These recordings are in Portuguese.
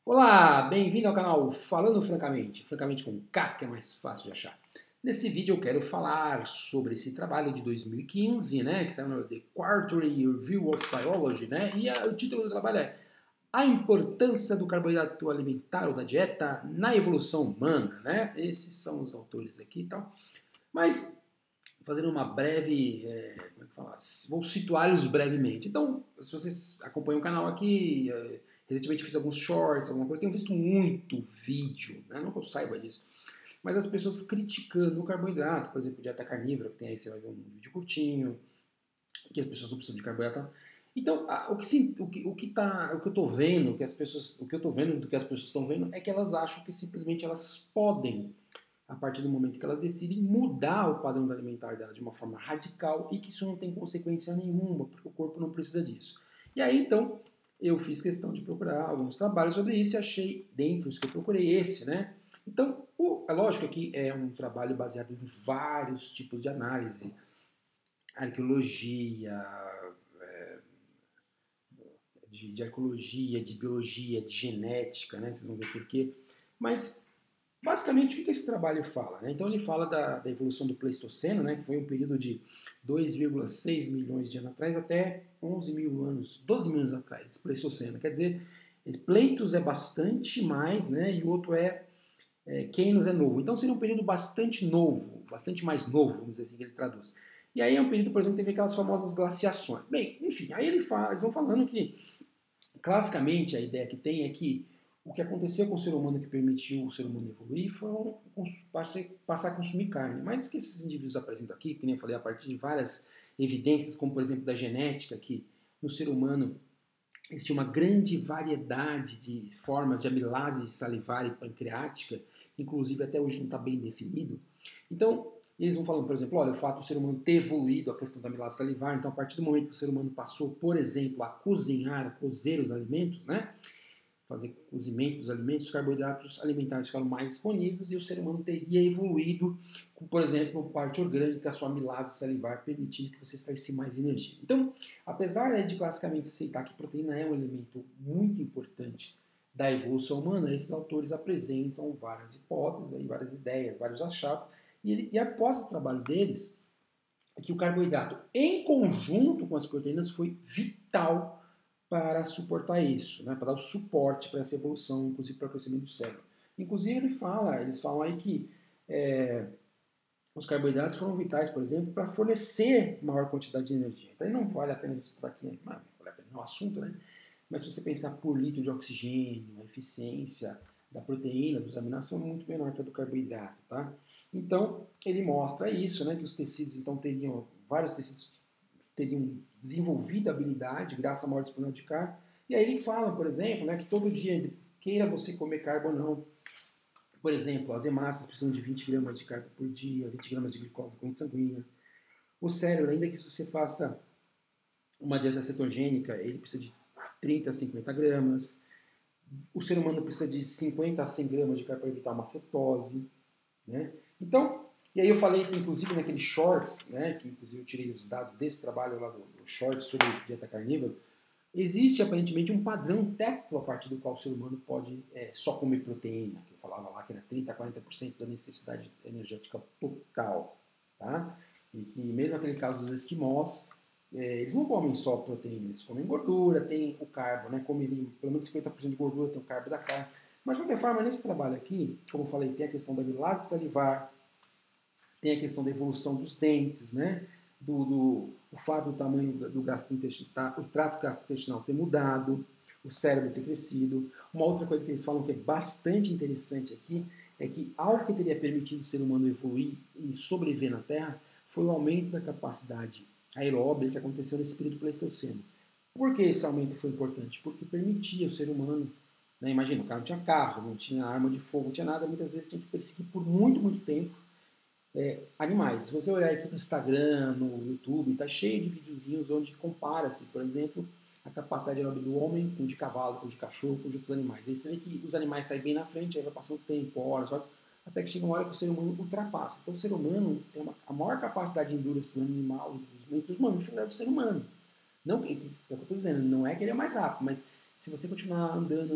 Olá, bem-vindo ao canal Falando Francamente, francamente com K, que é mais fácil de achar. Nesse vídeo eu quero falar sobre esse trabalho de 2015, né, que saiu no The Quarterly Review of Biology, né, e o título do trabalho é A Importância do Carboidrato Alimentar ou da Dieta na Evolução Humana, né, esses são os autores aqui e tal. Mas, fazendo uma breve, como é que fala? Vou situá-los brevemente. Então, se vocês acompanham o canal aqui, recentemente fiz alguns shorts, alguma coisa, tenho visto muito vídeo, né? Não que eu saiba disso, mas as pessoas criticando o carboidrato, por exemplo, dieta carnívora, que tem aí, você vai ver um vídeo curtinho, que as pessoas não precisam de carboidrato. Então, o que eu tô vendo, o que eu tô vendo do que as pessoas estão vendo é que elas acham que simplesmente elas podem, a partir do momento que elas decidem mudar o padrão alimentar dela de uma forma radical e que isso não tem consequência nenhuma, porque o corpo não precisa disso. E aí, então, eu fiz questão de procurar alguns trabalhos sobre isso e achei, dentro dos que eu procurei, esse, né? Então, é lógico que é um trabalho baseado em vários tipos de análise, arqueologia, de arqueologia, de biologia, de genética, né? Vocês vão ver por quê. Mas basicamente, o que esse trabalho fala? Né? Então, ele fala da evolução do Pleistoceno, né, que foi um período de 2,6 milhões de anos atrás até 11 mil anos, 12 mil anos atrás, Pleistoceno. Quer dizer, Pleitos é bastante mais, né, e o outro Keynos é novo. Então, seria um período bastante novo, bastante mais novo, vamos dizer assim, que ele traduz. E aí é um período, por exemplo, que teve aquelas famosas glaciações. Bem, enfim, aí eles vão falando que, classicamente, a ideia que tem é que o que aconteceu com o ser humano que permitiu o ser humano evoluir foi passar a consumir carne. Mas o que esses indivíduos apresentam aqui, que nem eu falei, a partir de várias evidências, como por exemplo da genética, que no ser humano existe uma grande variedade de formas de amilase salivar e pancreática, inclusive até hoje não está bem definido. Então, eles vão falando, por exemplo, olha, o fato do ser humano ter evoluído a questão da amilase salivar, então a partir do momento que o ser humano passou, por exemplo, a cozinhar, a cozer os alimentos, né? Fazer cozimento dos alimentos, os carboidratos alimentares ficaram mais disponíveis e o ser humano teria evoluído com, por exemplo, parte orgânica, a sua amilase salivar, permitindo que você extraísse mais energia. Então, apesar de classicamente aceitar que proteína é um elemento muito importante da evolução humana, esses autores apresentam várias hipóteses, várias ideias, vários achados, e após o trabalho deles, é que o carboidrato, em conjunto com as proteínas, foi vital para suportar isso, né, para dar o suporte para essa evolução, inclusive para o crescimento do cérebro. Inclusive eles falam aí que os carboidratos foram vitais, por exemplo, para fornecer maior quantidade de energia. Então não vale a pena a gente estudar aqui, não vale a pena no assunto, né? Mas se você pensar por litro de oxigênio, a eficiência da proteína, dos aminoácidos, é muito menor que a do carboidrato, tá? Então, ele mostra isso, né, que os tecidos, então, vários tecidos teriam desenvolvido a habilidade graças à maior disponibilidade de carne. E aí ele fala, por exemplo, né, que todo dia, queira você comer carbo ou não, por exemplo, as hemácias precisam de 20 gramas de carbo por dia, 20 gramas de glicose na corrente sanguínea. O cérebro, ainda que você faça uma dieta cetogênica, ele precisa de 30 a 50 gramas. O ser humano precisa de 50 a 100 gramas de carbo para evitar uma cetose. Né? Então, e aí eu falei que, inclusive, naqueles shorts, né, que inclusive eu tirei os dados desse trabalho lá do short sobre dieta carnívora, existe aparentemente um padrão técnico a partir do qual o ser humano pode só comer proteína, que eu falava lá que era 30 a 40% da necessidade energética total. Tá? E que mesmo aquele caso dos esquimós, eles não comem só proteína, eles comem gordura, tem o carbo, né? Comem pelo menos 50% de gordura, tem o carbo da carne. Mas, de qualquer forma, nesse trabalho aqui, como eu falei, tem a questão da amilase salivar, tem a questão da evolução dos dentes, né? O fato do tamanho do gastrointestinal, o trato gastrointestinal ter mudado, o cérebro ter crescido. Uma outra coisa que eles falam que é bastante interessante aqui é que algo que teria permitido o ser humano evoluir e sobreviver na Terra foi o aumento da capacidade aeróbica que aconteceu nesse período pleistoceno. Por que esse aumento foi importante? Porque permitia o ser humano, né, imagina, o cara não tinha carro, não tinha arma de fogo, não tinha nada, muitas vezes tinha que perseguir por muito, muito tempo animais. Se você olhar aqui no Instagram, no YouTube, está cheio de videozinhos onde compara-se, por exemplo, a capacidade aeróbica do homem com de cavalo, com de cachorro, com de outros animais. Aí você vê que os animais saem bem na frente, aí vai passando tempo, horas, até que chega uma hora que o ser humano ultrapassa. Então o ser humano tem a maior capacidade de endurance do animal, entre os mamíferos, é do ser humano. Não, é o que eu estou dizendo, não é que ele é mais rápido, mas se você continuar andando,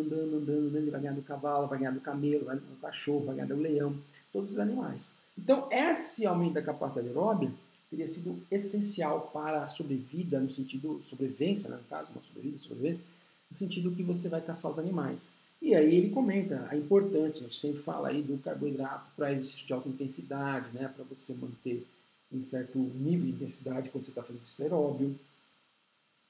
ele vai ganhar do cavalo, vai ganhar do camelo, vai ganhar do cachorro, vai ganhar do leão, todos esses animais. Então, esse aumento da capacidade aeróbica teria sido essencial para a sobrevida, no sentido, sobrevivência, né, no caso, não sobrevida, sobrevivência, no sentido que você vai caçar os animais. E aí ele comenta a importância, a gente sempre fala aí do carboidrato para exercício de alta intensidade, né, para você manter em certo nível de intensidade quando você está fazendo exercício aeróbio.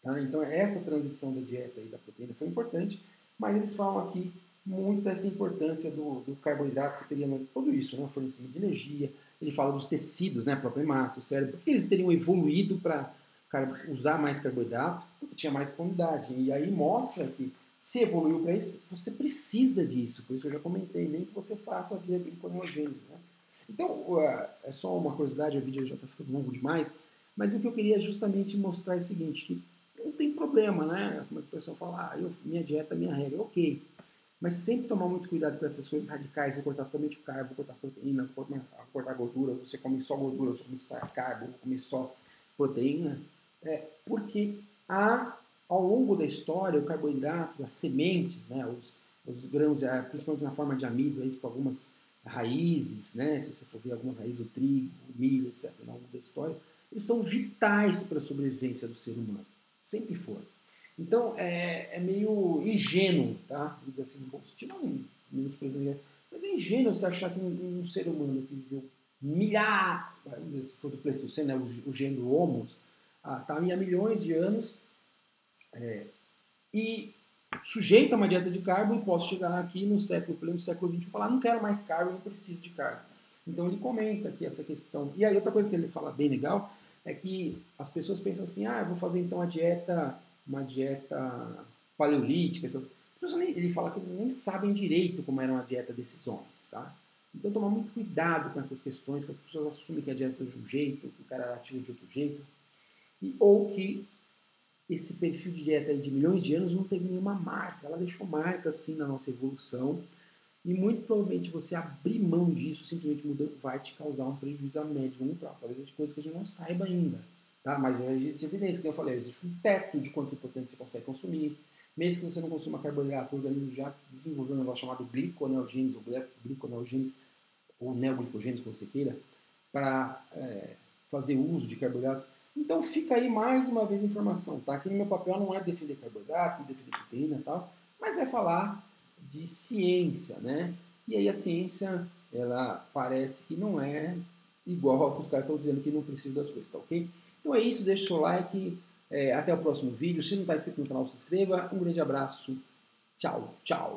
Tá? Então essa transição da dieta e da proteína foi importante, mas eles falam aqui muito dessa importância do carboidrato que teria tudo isso, né? O fornecimento de energia. Ele fala dos tecidos, né? A própria massa, o cérebro, porque eles teriam evoluído para usar mais carboidrato, porque tinha mais comunidade. E aí mostra que se evoluiu para isso, você precisa disso. Por isso que eu já comentei, nem que você faça via gliconeogênese. Né? Então, é só uma curiosidade, o vídeo já está ficando longo demais, mas o que eu queria justamente mostrar é o seguinte, que não tem problema, né? Como a pessoa fala, minha dieta, minha regra, ok. Mas sempre tomar muito cuidado com essas coisas radicais, vou cortar totalmente o carbo, vou cortar proteína, vou cortar gordura, você come só gordura, você come só carbo, vou comer só proteína, porque ao longo da história, o carboidrato, as sementes, né, os grãos, principalmente na forma de amido, aí, com algumas raízes, né, se você for ver algumas raízes do trigo, milho, etc., ao longo da história, eles são vitais para a sobrevivência do ser humano. Sempre foram. Então, é meio ingênuo, tá? Vamos dizer assim, no bom sentido, não menosprezando, mas é ingênuo você achar que um ser humano que viveu vamos dizer, se for do Pleistoceno, né, o gênero Homo, está há milhões de anos e sujeito a uma dieta de carbo e posso chegar aqui no século XX e falar, não quero mais carbo, não preciso de carbo. Então ele comenta aqui essa questão. E aí outra coisa que ele fala bem legal é que as pessoas pensam assim, eu vou fazer então uma dieta paleolítica. As pessoas ele fala que eles nem sabem direito como era uma dieta desses homens, tá? Então tomar muito cuidado com essas questões, que as pessoas assumem que a dieta é de um jeito, que o cara era ativo de outro jeito, ou que esse perfil de dieta aí de milhões de anos não teve nenhuma marca, ela deixou marca assim na nossa evolução, e muito provavelmente você abrir mão disso, simplesmente mudando, vai te causar um prejuízo a médio e longo prazo. Talvez de coisas que a gente não saiba ainda, tá? Mas existe evidência, como eu falei, existe um teto de quanto importante você consegue consumir. Mesmo que você não consuma carboidrato, o organismo já desenvolveu um negócio chamado gliconeogênese, ou gliconeogênese, ou neoglicogênese, como você queira, para fazer uso de carboidratos. Então fica aí mais uma vez a informação, tá? Aqui no meu papel não é defender carboidrato, não defender proteína e tal, mas é falar de ciência, né? E aí a ciência, ela parece que não é igual ao que os caras estão dizendo que não precisa das coisas, tá ok? Então é isso, deixa o seu like, até o próximo vídeo. Se não está inscrito no canal, se inscreva. Um grande abraço, tchau, tchau!